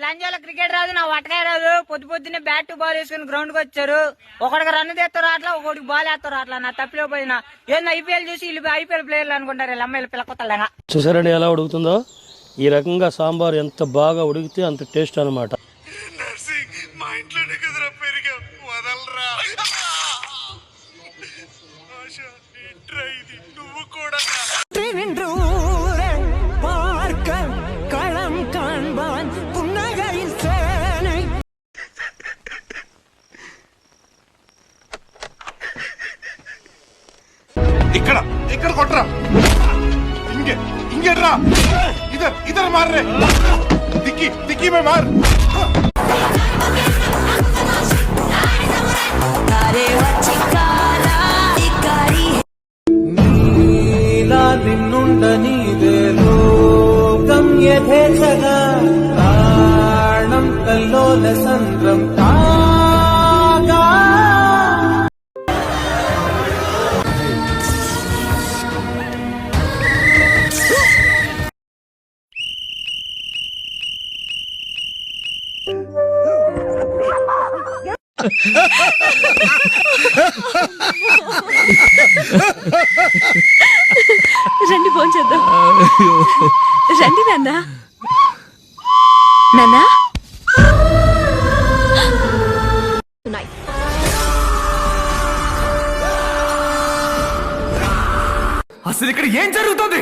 లంజాలో cricket రాదు, నా వటకాయ రాదు. పొద్దున్నే బ్యాట్ బాల్ వేసుకుని గ్రౌండ్ కి వచ్చారు. ఒకడికి రన్ తీస్తారు అట్లా, ఒకటికి బాల్ వేస్తారు అట్లా. నా తప్పిలో పోయినా ఏందో ఐపీఎల్ చూసి వీళ్ళు ఐపీఎల్ ప్లేయర్లు అనుకుంటారు. వీళ్ళ అమ్మాయిలు పిల్లకొత్తలేగా. చూసారండి ఎలా ఉడుకుతుందో. ఈ రకంగా సాంబార్ ఎంత బాగా ఉడికితే అంత టేస్ట్ అనమాట. మా ఇంట్లోనే కదరా పెరిగా, వదలరా. నువ్వు కూడా ఇక్కడ ఇక్కడ కొట్రా. ఇంకేట్రా, ఇద్దరు మారే. దిక్కి మే మార్. నిన్నుండనీదే లోకం యథేచ్ఛగా ప్రాణం కల్లోల సంద్రం కాగా. రండి ఫోన్ చేద్దాం. రండి నాన్న. నాన్న అసలు ఇక్కడ ఏం జరుగుతుంది?